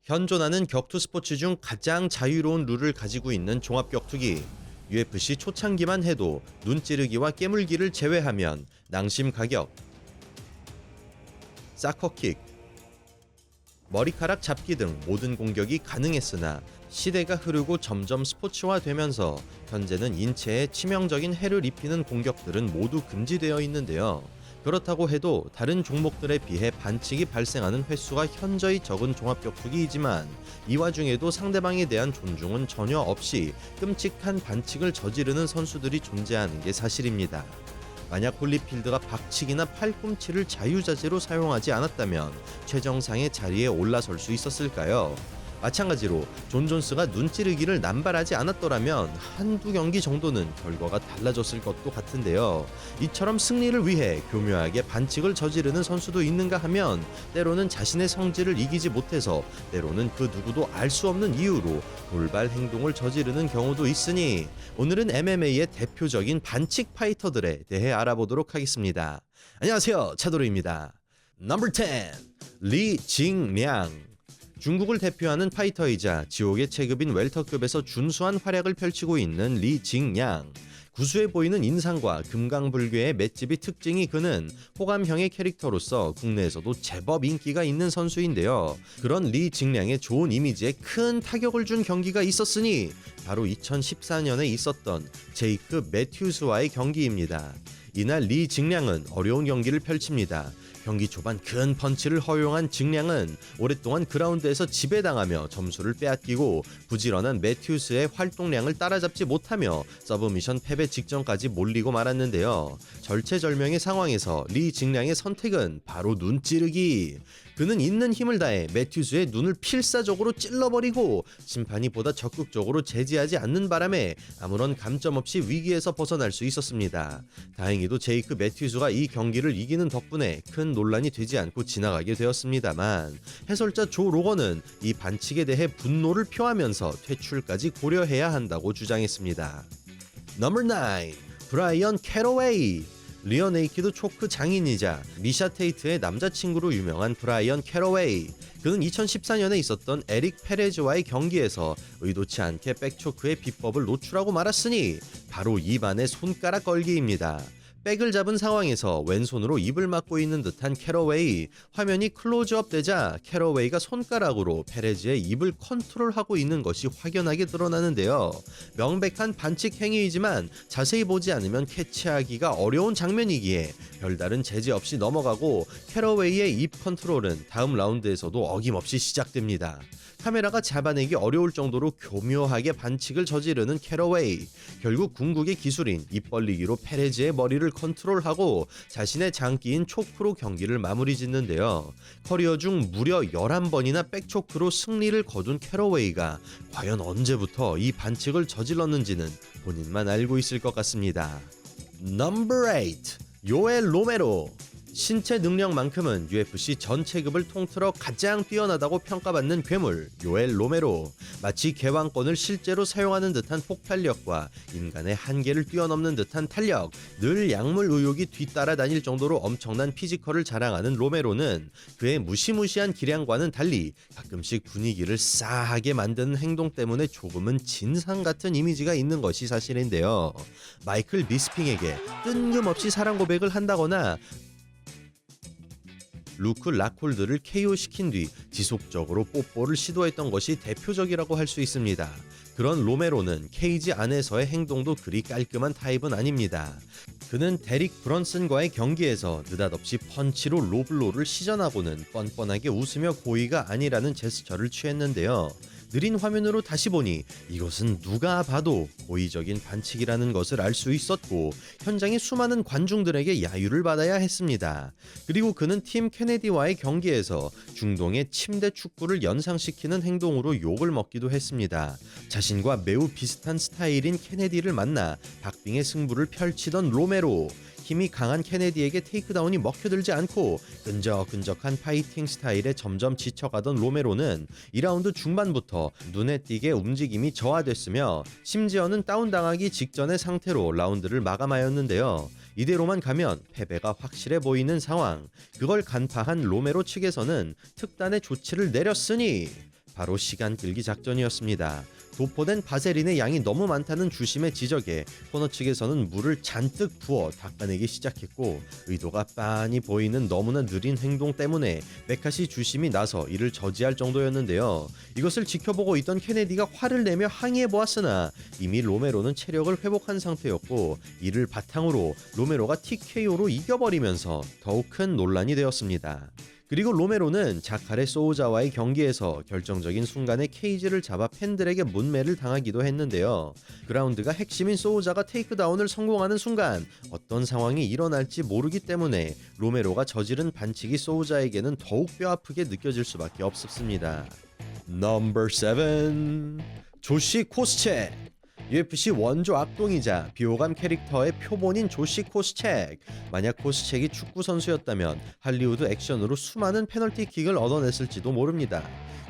현존하는 격투 스포츠 중 가장 자유로운 룰을 가지고 있는 종합격투기. UFC 초창기만 해도 눈찌르기와 깨물기를 제외하면 낭심 가격, 사커킥, 머리카락 잡기 등 모든 공격이 가능했으나 시대가 흐르고 점점 스포츠화되면서 현재는 인체에 치명적인 해를 입히는 공격들은 모두 금지되어 있는데요. 그렇다고 해도 다른 종목들에 비해 반칙이 발생하는 횟수가 현저히 적은 종합격투기이지만 이 와중에도 상대방에 대한 존중은 전혀 없이 끔찍한 반칙을 저지르는 선수들이 존재하는 게 사실입니다. 만약 홀리필드가 박치기나 팔꿈치를 자유자재로 사용하지 않았다면 최정상의 자리에 올라설 수 있었을까요? 마찬가지로 존 존스가 눈찌르기를 남발하지 않았더라면 한두 경기 정도는 결과가 달라졌을 것도 같은데요. 이처럼 승리를 위해 교묘하게 반칙을 저지르는 선수도 있는가 하면 때로는 자신의 성질을 이기지 못해서 때로는 그 누구도 알 수 없는 이유로 돌발 행동을 저지르는 경우도 있으니 오늘은 MMA의 대표적인 반칙 파이터들에 대해 알아보도록 하겠습니다. 안녕하세요, 차도르입니다. 넘버 10 리징량. 중국을 대표하는 파이터이자 지옥의 체급인 웰터급에서 준수한 활약을 펼치고 있는 리징량. 구수해 보이는 인상과 금강불괴의 맷집이 특징이 그는 호감형의 캐릭터로서 국내에서도 제법 인기가 있는 선수인데요. 그런 리징량의 좋은 이미지에 큰 타격을 준 경기가 있었으니 바로 2014년에 있었던 제이크 매튜스와의 경기입니다. 이날 리징량은 어려운 경기를 펼칩니다. 경기 초반 큰 펀치를 허용한 징량은 오랫동안 그라운드에서 지배당하며 점수를 빼앗기고 부지런한 매튜스의 활동량을 따라잡지 못하며 서브미션 패배 직전까지 몰리고 말았는데요. 절체절명의 상황에서 리징량의 선택은 바로 눈찌르기. 그는 있는 힘을 다해 매튜스의 눈을 필사적으로 찔러버리고 심판이 보다 적극적으로 제지하지 않는 바람에 아무런 감점 없이 위기에서 벗어날 수 있었습니다. 다행히도 제이크 매튜스가 이 경기를 이기는 덕분에 큰 논란이 되지 않고 지나가게 되었습니다만 해설자 조 로건은 이 반칙에 대해 분노를 표하면서 퇴출까지 고려해야 한다고 주장했습니다. 넘버 9 브라이언 캐러웨이. 리어 네이키드 초크 장인이자 미샤 테이트의 남자친구로 유명한 브라이언 캐러웨이. 그는 2014년에 있었던 에릭 페레즈와의 경기에서 의도치 않게 백초크의 비법을 노출하고 말았으니 바로 입안의 손가락 걸기입니다. 백을 잡은 상황에서 왼손으로 입을 막고 있는 듯한 캐러웨이. 화면이 클로즈업 되자 캐러웨이가 손가락으로 페레즈의 입을 컨트롤하고 있는 것이 확연하게 드러나는데요. 명백한 반칙 행위이지만 자세히 보지 않으면 캐치하기가 어려운 장면이기에 별다른 제재 없이 넘어가고 캐러웨이의 입 컨트롤은 다음 라운드에서도 어김없이 시작됩니다. 카메라가 잡아내기 어려울 정도로 교묘하게 반칙을 저지르는 캐러웨이. 결국 궁극의 기술인 입 벌리기로 페레즈의 머리를 컨트롤하고 자신의 장기인 초크로 경기를 마무리 짓는데요. 커리어 중 무려 11번이나 백초크로 승리를 거둔 캐러웨이가 과연 언제부터 이 반칙을 저질렀는지는 본인만 알고 있을 것 같습니다. 넘버 8 요엘 로메로. 신체 능력만큼은 UFC 전 체급을 통틀어 가장 뛰어나다고 평가받는 괴물 요엘 로메로. 마치 개왕권을 실제로 사용하는 듯한 폭발력과 인간의 한계를 뛰어넘는 듯한 탄력, 늘 약물 의혹이 뒤따라다닐 정도로 엄청난 피지컬을 자랑하는 로메로는 그의 무시무시한 기량과는 달리 가끔씩 분위기를 싸하게 만드는 행동 때문에 조금은 진상 같은 이미지가 있는 것이 사실인데요. 마이클 비스핑에게 뜬금없이 사랑 고백을 한다거나 루크 락홀드를 KO시킨 뒤 지속적으로 뽀뽀를 시도했던 것이 대표적이라고 할 수 있습니다. 그런 로메로는 케이지 안에서의 행동도 그리 깔끔한 타입은 아닙니다. 그는 데릭 브런슨과의 경기에서 느닷없이 펀치로 로블로를 시전하고는 뻔뻔하게 웃으며 고의가 아니라는 제스처를 취했는데요. 느린 화면으로 다시 보니 이것은 누가 봐도 고의적인 반칙이라는 것을 알 수 있었고 현장의 수많은 관중들에게 야유를 받아야 했습니다. 그리고 그는 팀 케네디와의 경기에서 중동의 침대 축구를 연상시키는 행동으로 욕을 먹기도 했습니다. 자신과 매우 비슷한 스타일인 케네디를 만나 박빙의 승부를 펼치던 로메로. 힘이 강한 케네디에게 테이크다운이 먹혀들지 않고 끈적끈적한 파이팅 스타일에 점점 지쳐가던 로메로는 2라운드 중반부터 눈에 띄게 움직임이 저하됐으며 심지어는 다운당하기 직전의 상태로 라운드를 마감하였는데요. 이대로만 가면 패배가 확실해 보이는 상황. 그걸 간파한 로메로 측에서는 특단의 조치를 내렸으니 바로 시간 끌기 작전이었습니다. 도포된 바세린의 양이 너무 많다는 주심의 지적에 코너 측에서는 물을 잔뜩 부어 닦아내기 시작했고, 의도가 빤히 보이는 너무나 느린 행동 때문에 메카시 주심이 나서 이를 저지할 정도였는데요. 이것을 지켜보고 있던 케네디가 화를 내며 항의해 보았으나 이미 로메로는 체력을 회복한 상태였고, 이를 바탕으로 로메로가 TKO로 이겨버리면서 더욱 큰 논란이 되었습니다. 그리고 로메로는 자카레 소우자와의 경기에서 결정적인 순간에 케이지를 잡아 팬들에게 문매를 당하기도 했는데요. 그라운드가 핵심인 소우자가 테이크다운을 성공하는 순간 어떤 상황이 일어날지 모르기 때문에 로메로가 저지른 반칙이 소우자에게는 더욱 뼈아프게 느껴질 수밖에 없었습니다. 넘버 7. 조시 코스체. UFC 원조 악동이자 비호감 캐릭터의 표본인 조시 코스책. 만약 코스책이 축구 선수였다면 할리우드 액션으로 수많은 페널티킥을 얻어냈을지도 모릅니다.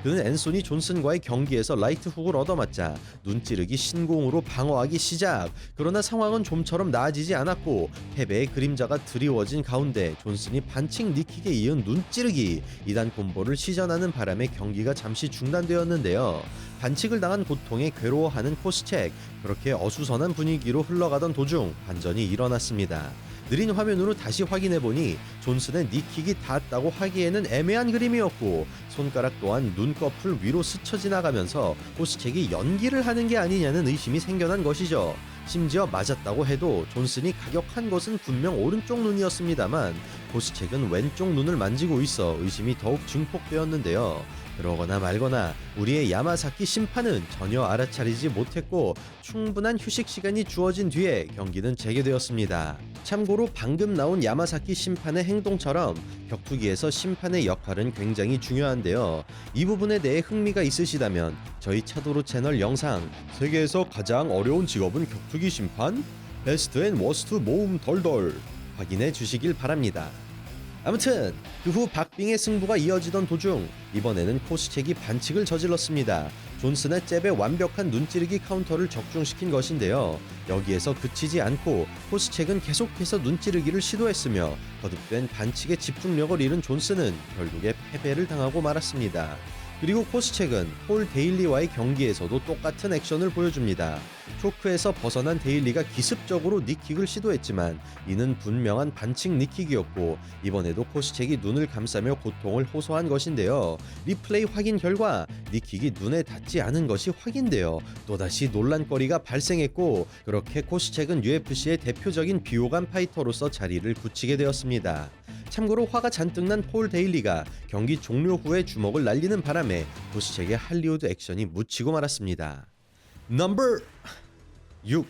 그는 앤소니 존슨과의 경기에서 라이트 훅을 얻어맞자 눈찌르기 신공으로 방어하기 시작. 그러나 상황은 좀처럼 나아지지 않았고 패배의 그림자가 드리워진 가운데 존슨이 반칙 니킥에 이은 눈찌르기 2단 콤보를 시전하는 바람에 경기가 잠시 중단되었는데요. 반칙을 당한 고통에 괴로워하는 코스책. 그렇게 어수선한 분위기로 흘러가던 도중 반전이 일어났습니다. 느린 화면으로 다시 확인해보니 존슨의 니킥이 닿았다고 하기에는 애매한 그림이었고, 손가락 또한 눈꺼풀 위로 스쳐 지나가면서 코스책이 연기를 하는 게 아니냐는 의심이 생겨난 것이죠. 심지어 맞았다고 해도 존슨이 가격한 것은 분명 오른쪽 눈이었습니다만 코스책은 왼쪽 눈을 만지고 있어 의심이 더욱 증폭되었는데요. 그러거나 말거나 우리의 야마사키 심판은 전혀 알아차리지 못했고 충분한 휴식 시간이 주어진 뒤에 경기는 재개되었습니다. 참고로 방금 나온 야마사키 심판의 행동처럼 격투기에서 심판의 역할은 굉장히 중요한데요. 이 부분에 대해 흥미가 있으시다면 저희 차도로 채널 영상 세계에서 가장 어려운 직업은 격투기 심판? 베스트 앤 워스트 모음 덜덜 확인해 주시길 바랍니다. 아무튼 그 후 박빙의 승부가 이어지던 도중 이번에는 코스책이 반칙을 저질렀습니다. 존슨의 잽에 완벽한 눈찌르기 카운터를 적중시킨 것인데요. 여기에서 그치지 않고 코스책은 계속해서 눈찌르기를 시도했으며 거듭된 반칙에 집중력을 잃은 존슨은 결국에 패배를 당하고 말았습니다. 그리고 코스책은 폴 데일리와의 경기에서도 똑같은 액션을 보여줍니다. 초크에서 벗어난 데일리가 기습적으로 니킥을 시도했지만 이는 분명한 반칙 니킥이었고 이번에도 코스책이 눈을 감싸며 고통을 호소한 것인데요. 리플레이 확인 결과 니킥이 눈에 닿지 않은 것이 확인되어 또다시 논란거리가 발생했고 그렇게 코스책은 UFC의 대표적인 비호감 파이터로서 자리를 굳히게 되었습니다. 참고로 화가 잔뜩 난 폴 데일리가 경기 종료 후에 주먹을 날리는 바람에 코스책의 할리우드 액션이 묻히고 말았습니다. 넘버 6.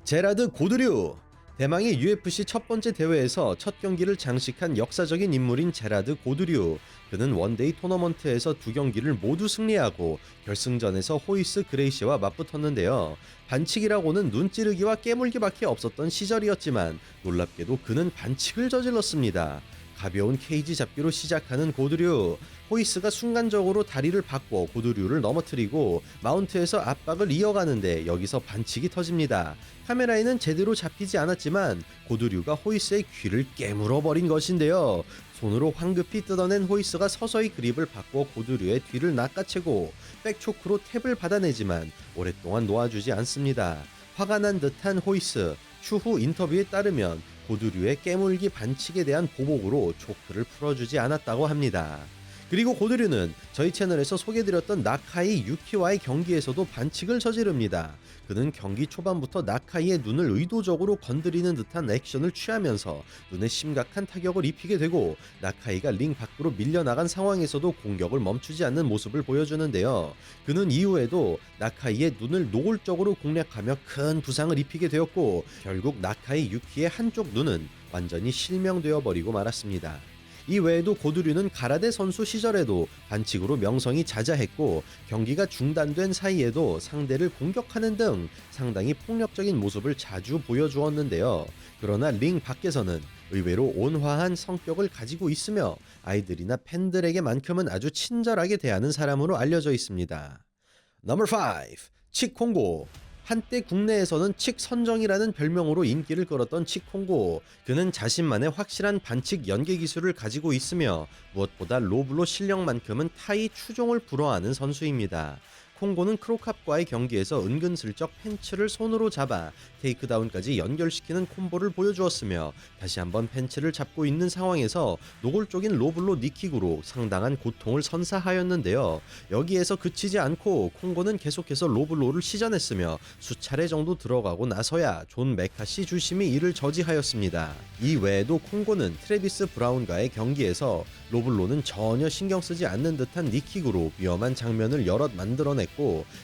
제라드 고드류. 대망의 UFC 첫 번째 대회에서 첫 경기를 장식한 역사적인 인물인 제라드 고드류. 그는 원데이 토너먼트에서 두 경기를 모두 승리하고 결승전에서 호이스 그레이시와 맞붙었는데요. 반칙이라고는 눈찌르기와 깨물기밖에 없었던 시절이었지만 놀랍게도 그는 반칙을 저질렀습니다. 가벼운 케이지 잡기로 시작하는 고드류. 호이스가 순간적으로 다리를 바꿔 고드류를 넘어뜨리고 마운트에서 압박을 이어가는데 여기서 반칙이 터집니다. 카메라에는 제대로 잡히지 않았지만 고드류가 호이스의 귀를 깨물어버린 것인데요. 손으로 황급히 뜯어낸 호이스가 서서히 그립을 바꿔 고드류의 뒤를 낚아채고 백초크로 탭을 받아내지만 오랫동안 놓아주지 않습니다. 화가 난 듯한 호이스. 추후 인터뷰에 따르면 고드류의 깨물기 반칙에 대한 보복으로 초크를 풀어주지 않았다고 합니다. 그리고 고드류는 저희 채널에서 소개드렸던 나카이 유키와의 경기에서도 반칙을 저지릅니다. 그는 경기 초반부터 나카이의 눈을 의도적으로 건드리는 듯한 액션을 취하면서 눈에 심각한 타격을 입히게 되고 나카이가 링 밖으로 밀려나간 상황에서도 공격을 멈추지 않는 모습을 보여주는데요. 그는 이후에도 나카이의 눈을 노골적으로 공략하며 큰 부상을 입히게 되었고 결국 나카이 유키의 한쪽 눈은 완전히 실명되어 버리고 말았습니다. 이 외에도 고드류는 가라데 선수 시절에도 반칙으로 명성이 자자했고 경기가 중단된 사이에도 상대를 공격하는 등 상당히 폭력적인 모습을 자주 보여주었는데요. 그러나 링 밖에서는 의외로 온화한 성격을 가지고 있으며 아이들이나 팬들에게만큼은 아주 친절하게 대하는 사람으로 알려져 있습니다. 넘버 5. 칙 콩고. 한때 국내에서는 칙 선정이라는 별명으로 인기를 끌었던 칙 콩고. 그는 자신만의 확실한 반칙 연계 기술을 가지고 있으며 무엇보다 로블로 실력만큼은 타이 추종을 불허하는 선수입니다. 콩고는 크로캅과의 경기에서 은근슬쩍 펜츠를 손으로 잡아 테이크다운까지 연결시키는 콤보를 보여주었으며 다시 한번 펜츠를 잡고 있는 상황에서 노골적인 로블로 니킥으로 상당한 고통을 선사하였는데요. 여기에서 그치지 않고 콩고는 계속해서 로블로를 시전했으며 수차례 정도 들어가고 나서야 존 메카시 주심이 이를 저지하였습니다. 이 외에도 콩고는 트래비스 브라운과의 경기에서 로블로는 전혀 신경 쓰지 않는 듯한 니킥으로 위험한 장면을 여럿 만들어냈고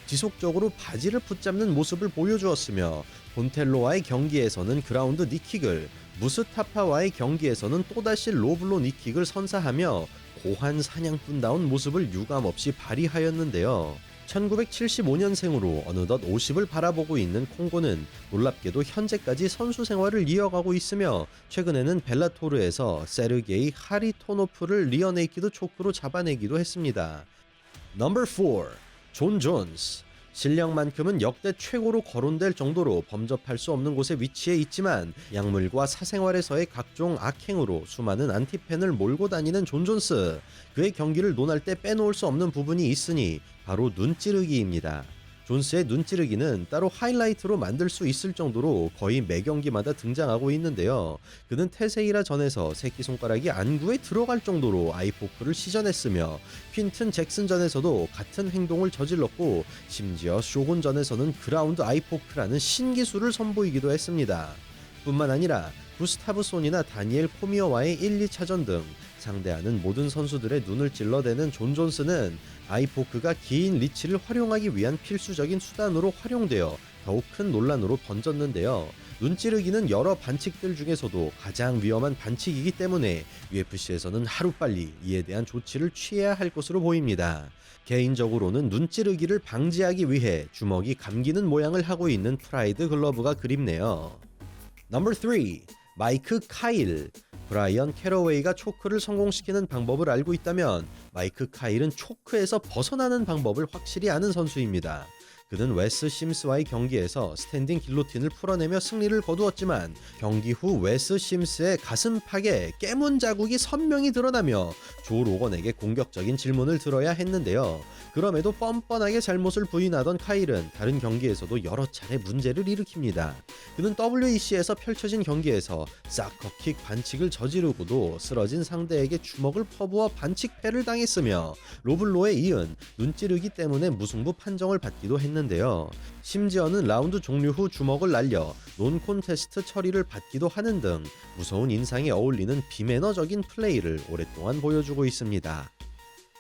지속적으로 바지를 붙잡는 모습을 보여주었으며 본텔로와의 경기에서는 그라운드 니킥을, 무스타파와의 경기에서는 또다시 로블로 니킥을 선사하며 고한 사냥꾼다운 모습을 유감없이 발휘하였는데요. 1975년생으로 어느덧 50을 바라보고 있는 콩고는 놀랍게도 현재까지 선수 생활을 이어가고 있으며 최근에는 벨라토르에서 세르게이 하리토노프를 리어네이키드 초크로 잡아내기도 했습니다. 넘버 4. 존 존스. 실력만큼은 역대 최고로 거론될 정도로 범접할 수 없는 곳에 위치해 있지만 약물과 사생활에서의 각종 악행으로 수많은 안티팬을 몰고 다니는 존 존스. 그의 경기를 논할 때 빼놓을 수 없는 부분이 있으니 바로 눈찌르기입니다. 존스의 눈찌르기는 따로 하이라이트로 만들 수 있을 정도로 거의 매 경기마다 등장하고 있는데요. 그는 테세이라 전에서 새끼손가락이 안구에 들어갈 정도로 아이포크를 시전했으며 퀸튼 잭슨 전에서도 같은 행동을 저질렀고 심지어 쇼군 전에서는 그라운드 아이포크라는 신기술을 선보이기도 했습니다. 뿐만 아니라 구스타브손이나 다니엘 포미어와의 1, 2차전 등 상대하는 모든 선수들의 눈을 찔러대는 존 존스는 아이포크가 긴 리치를 활용하기 위한 필수적인 수단으로 활용되어 더욱 큰 논란으로 번졌는데요. 눈찌르기는 여러 반칙들 중에서도 가장 위험한 반칙이기 때문에 UFC에서는 하루빨리 이에 대한 조치를 취해야 할 것으로 보입니다. 개인적으로는 눈찌르기를 방지하기 위해 주먹이 감기는 모양을 하고 있는 프라이드 글러브가 그립네요. 넘버 3. 마이크 카일. 브라이언 캐러웨이가 초크를 성공시키는 방법을 알고 있다면 마이크 카일은 초크에서 벗어나는 방법을 확실히 아는 선수입니다. 그는 웨스 심스와의 경기에서 스탠딩 길로틴을 풀어내며 승리를 거두었지만 경기 후 웨스 심스의 가슴팍에 깨문 자국이 선명히 드러나며 조 로건에게 공격적인 질문을 들어야 했는데요. 그럼에도 뻔뻔하게 잘못을 부인하던 카일은 다른 경기에서도 여러 차례 문제를 일으킵니다. 그는 WEC에서 펼쳐진 경기에서 사커킥 반칙을 저지르고도 쓰러진 상대에게 주먹을 퍼부어 반칙패를 당했으며 로블로에 이은 눈찌르기 때문에 무승부 판정을 받기도 했는데요. 심지어는 라운드 종료 후 주먹을 날려 논콘테스트 처리를 받기도 하는 등 무서운 인상에 어울리는 비매너적인 플레이를 오랫동안 보여주고 있습니다.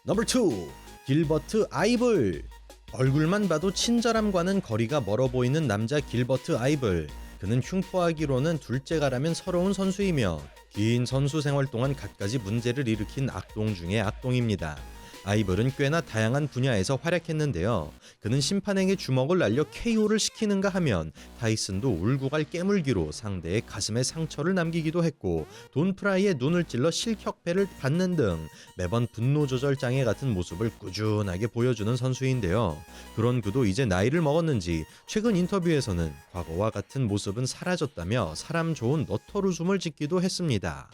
넘버 2. 길버트 아이블. 얼굴만 봐도 친절함과는 거리가 멀어 보이는 남자 길버트 아이블. 그는 흉포하기로는 둘째가라면 서러운 선수이며 긴 선수 생활 동안 갖가지 문제를 일으킨 악동 중의 악동입니다. 아이블은 꽤나 다양한 분야에서 활약했는데요. 그는 심판에게 주먹을 날려 KO를 시키는가 하면 타이슨도 울고 갈 깨물기로 상대의 가슴에 상처를 남기기도 했고 돈 프라이의 눈을 찔러 실격패를 받는 등 매번 분노 조절 장애 같은 모습을 꾸준하게 보여주는 선수인데요. 그런 그도 이제 나이를 먹었는지 최근 인터뷰에서는 과거와 같은 모습은 사라졌다며 사람 좋은 너털웃음을 짓기도 했습니다.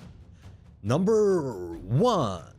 넘버 1.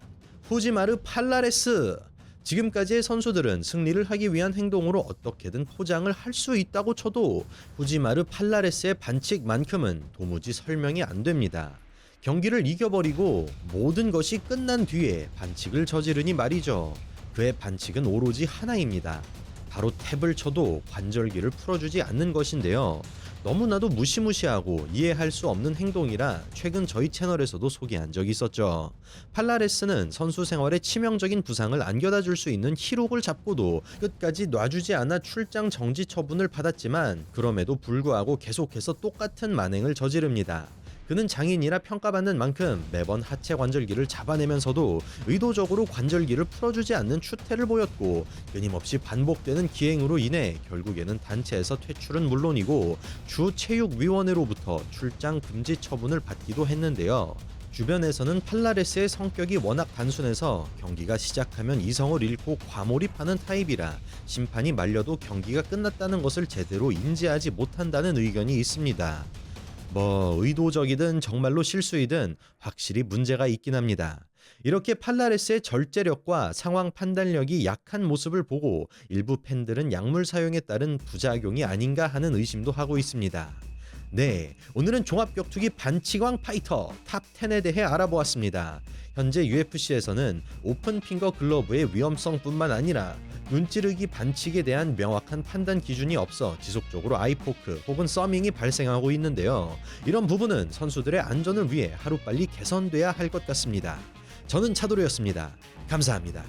후지마르 팔라레스. 지금까지의 선수들은 승리를 하기 위한 행동으로 어떻게든 포장을 할 수 있다고 쳐도 후지마르 팔라레스의 반칙만큼은 도무지 설명이 안 됩니다. 경기를 이겨버리고 모든 것이 끝난 뒤에 반칙을 저지르니 말이죠. 그의 반칙은 오로지 하나입니다. 바로 탭을 쳐도 관절기를 풀어주지 않는 것인데요. 너무나도 무시무시하고 이해할 수 없는 행동이라 최근 저희 채널에서도 소개한 적이 있었죠. 팔라레스는 선수 생활에 치명적인 부상을 안겨다 줄 수 있는 히록을 잡고도 끝까지 놔주지 않아 출장 정지 처분을 받았지만 그럼에도 불구하고 계속해서 똑같은 만행을 저지릅니다. 그는 장인이라 평가받는 만큼 매번 하체 관절기를 잡아내면서도 의도적으로 관절기를 풀어주지 않는 추태를 보였고 끊임없이 반복되는 기행으로 인해 결국에는 단체에서 퇴출은 물론이고 주체육위원회로부터 출장 금지 처분을 받기도 했는데요. 주변에서는 팔라레스의 성격이 워낙 단순해서 경기가 시작하면 이성을 잃고 과몰입하는 타입이라 심판이 말려도 경기가 끝났다는 것을 제대로 인지하지 못한다는 의견이 있습니다. 뭐 의도적이든 정말로 실수이든 확실히 문제가 있긴 합니다. 이렇게 팔라레스의 절제력과 상황 판단력이 약한 모습을 보고 일부 팬들은 약물 사용에 따른 부작용이 아닌가 하는 의심도 하고 있습니다. 네, 오늘은 종합격투기 반치광 파이터 탑 10에 대해 알아보았습니다. 현재 UFC에서는 오픈 핑거 글러브의 위험성뿐만 아니라 눈찌르기 반칙에 대한 명확한 판단 기준이 없어 지속적으로 아이포크 혹은 서밍이 발생하고 있는데요. 이런 부분은 선수들의 안전을 위해 하루빨리 개선돼야 할 것 같습니다. 저는 차도르였습니다. 감사합니다.